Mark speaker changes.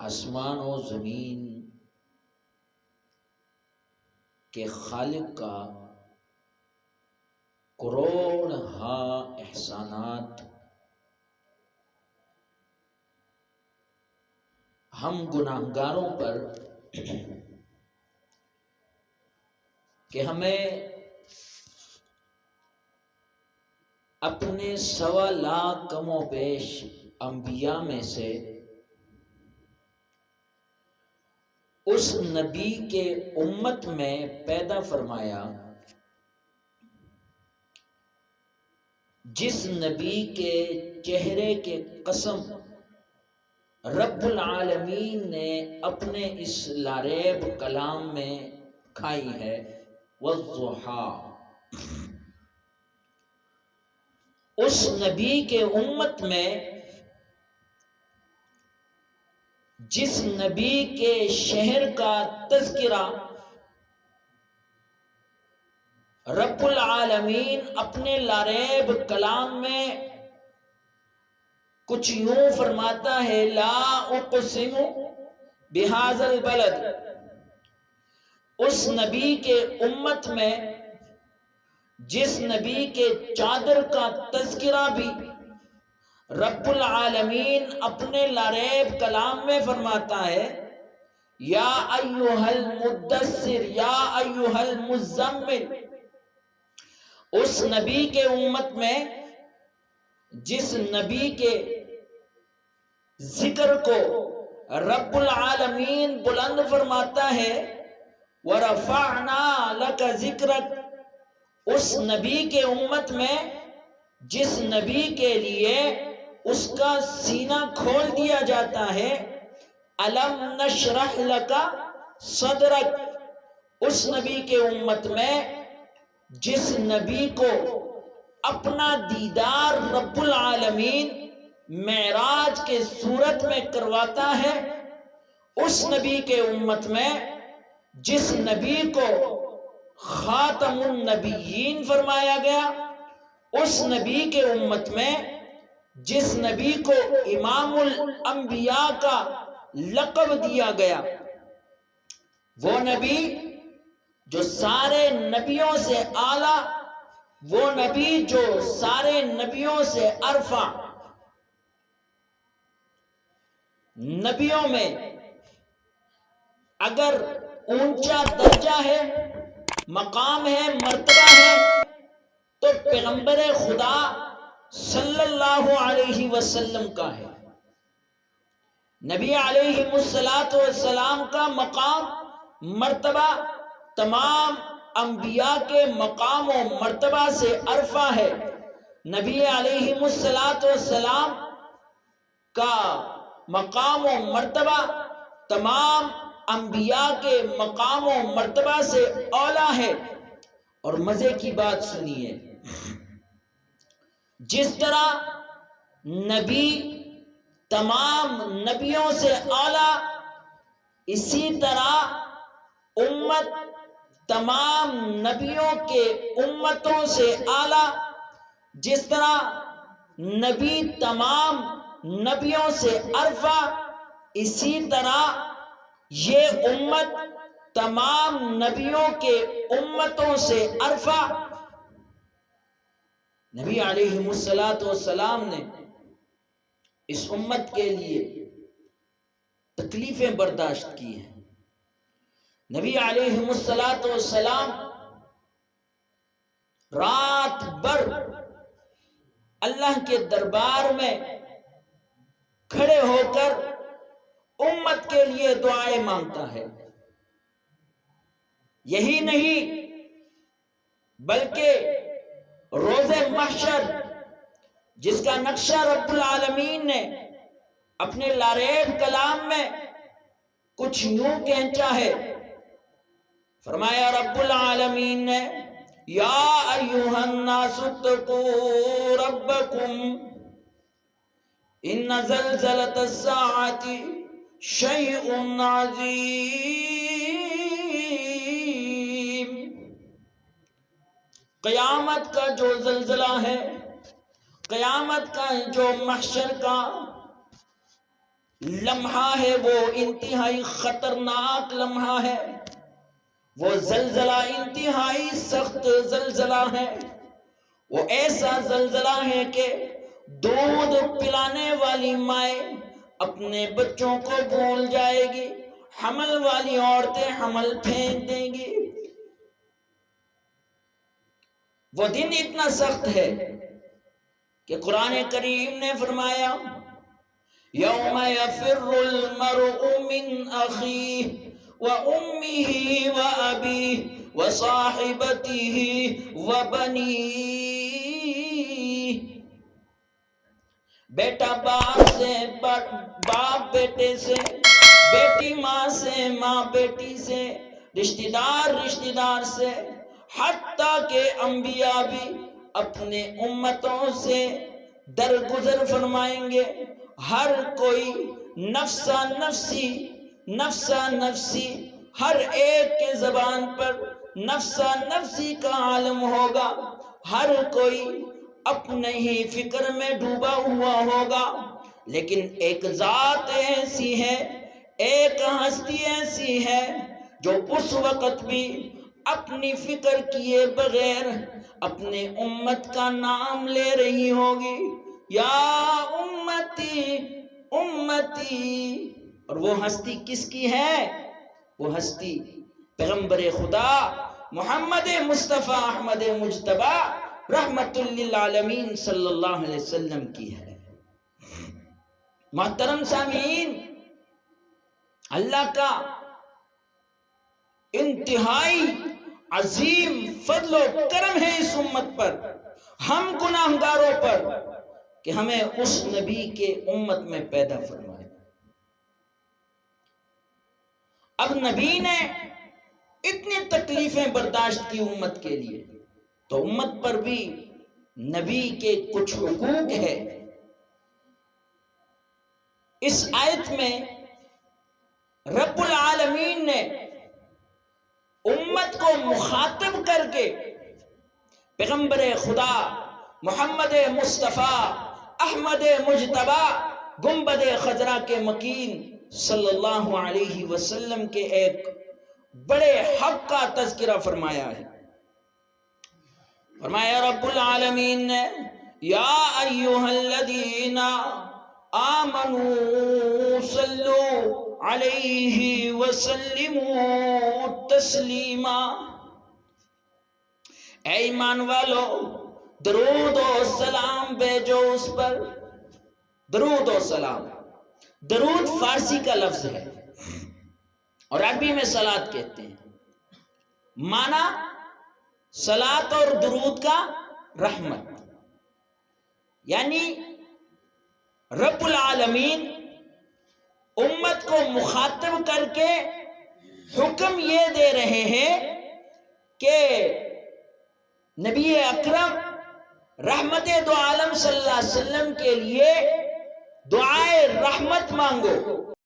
Speaker 1: آسمان و زمین کے خالق کا کروڑ احسانات ہم گناہگاروں پر کہ ہمیں اپنے 1.25 لاکھ کم و بیش انبیاء میں سے اس نبی کے امت میں پیدا فرمایا جس نبی کے چہرے کے قسم رب العالمین نے اپنے اس لاریب کلام میں کھائی ہے، والضحیٰ۔ اس نبی کے امت میں جس نبی کے شہر کا تذکرہ رب العالمین اپنے لاریب کلام میں کچھ یوں فرماتا ہے، لا اقسم بہذا البلد، اس نبی کے امت میں جس نبی کے چادر کا تذکرہ بھی رب العالمین اپنے لاریب کلام میں فرماتا ہے، یا ایھا المدثر یا ایھا المزمل، اس نبی کے امت میں جس نبی کے ذکر کو رب العالمین بلند فرماتا ہے، وَرَفَعْنَا لَكَ ذِكْرَكَ، اس نبی کے امت میں جس نبی کے لیے اس کا سینہ کھول دیا جاتا ہے، أَلَمْ نَشْرَحْ لَكَ صَدْرَكَ، اس نبی کے امت میں جس نبی کو اپنا دیدار رب العالمین معراج کے صورت میں کرواتا ہے، اس نبی کے امت میں جس نبی کو خاتم النبیین فرمایا گیا، اس نبی کے امت میں جس نبی کو امام الانبیاء کا لقب دیا گیا، وہ نبی جو سارے نبیوں سے اعلیٰ، وہ نبی جو سارے نبیوں سے ارفع، نبیوں میں اگر اونچا درجہ ہے، مقام ہے، مرتبہ ہے، تو پیغمبر خدا صلی اللہ علیہ وسلم کا ہے۔ نبی علیہ السلام کا مقام مرتبہ تمام انبیاء کے مقام و مرتبہ سے ارفع ہے۔ نبی علیہ السلام کا مقام و مرتبہ تمام انبیاء کے مقام و مرتبہ سے اعلیٰ ہے۔ اور مزے کی بات سنیے، جس طرح نبی تمام نبیوں سے اعلیٰ، اسی طرح امت تمام نبیوں کے امتوں سے اعلیٰ، جس طرح نبی تمام نبیوں سے ارفع، اسی طرح یہ امت تمام نبیوں کے امتوں سے ارفع۔ نبی علیہ السلام نے اس امت کے لیے تکلیفیں برداشت کی ہیں۔ نبی علیہ السلام رات بھر اللہ کے دربار میں کھڑے ہو کر امت کے لیے دعائیں مانگتا ہے۔ یہی نہیں بلکہ روز محشر جس کا نقشہ رب العالمین نے اپنے لاریب کلام میں کچھ یوں کھینچا ہے، فرمایا رب العالمین نے، یا ایھا الناس اتقوا ربکم ان زلزلۃ الساعۃ شیء عظیم، قیامت کا جو زلزلہ ہے، قیامت کا جو محشر کا لمحہ ہے وہ انتہائی خطرناک لمحہ ہے، وہ زلزلہ انتہائی سخت زلزلہ ہے، وہ ایسا زلزلہ ہے کہ دودھ پلانے والی مائیں اپنے بچوں کو بھول جائے گی، حمل والی عورتیں حمل پھینک دیں گی۔ وہ دن اتنا سخت ہے کہ قرآن کریم نے فرمایا یوم یفر المرء من اخیہ وامہ وابیہ وصاحبتہ وبنیہ، بیٹا باپ سے، باپ بیٹے سے، بیٹی ماں سے، ماں بیٹی سے، رشتہ دار سے، حتیٰ کہ انبیاء بھی اپنے امتوں سے درگزر فرمائیں گے۔ ہر کوئی نفسا نفسی نفسا نفسی، ہر ایک کے زبان پر نفسا نفسی کا عالم ہوگا، ہر کوئی اپنے ہی فکر میں ڈوبا ہوا ہوگا، لیکن ایک ذات ایسی ہے، ایک ہستی ایسی ہے جو اس وقت بھی اپنی فکر کیے بغیر اپنے امت کا نام لے رہی ہوگی، یا امتی امتی۔ اور وہ ہستی کس کی ہے؟ وہ ہستی پیغمبر خدا محمد مصطفیٰ احمد مجتبی رحمت للعالمین صلی اللہ علیہ وسلم کی ہے۔ محترم سامعین، اللہ کا انتہائی عظیم فضل و کرم ہے اس امت پر، ہم گناہگاروں پر، کہ ہمیں اس نبی کے امت میں پیدا فرمائے۔ اب نبی نے اتنی تکلیفیں برداشت کی امت کے لیے، تو امت پر بھی نبی کے کچھ حقوق ہے۔ اس آیت میں رب العالمین نے امت کو مخاطب کر کے پیغمبر خدا محمد مصطفیٰ احمد مجتبی گنبد خضرا کے مکین صلی اللہ علیہ وسلم کے ایک بڑے حق کا تذکرہ فرمایا ہے۔ فرمایا رب العالمین نے یا ایہا الذین آمنوا صلوا علیہ وسلموا تسلیما، اے ایمان والو درود و سلام بھیجو اس پر۔ درود و سلام، درود فارسی کا لفظ ہے اور عربی میں صلاۃ کہتے ہیں، معنی صلاۃ اور درود کا رحمت، یعنی رب العالمین امت کو مخاطب کر کے حکم یہ دے رہے ہیں کہ نبی اکرم رحمت دو عالم صلی اللہ علیہ وسلم کے لیے دعائے رحمت مانگو،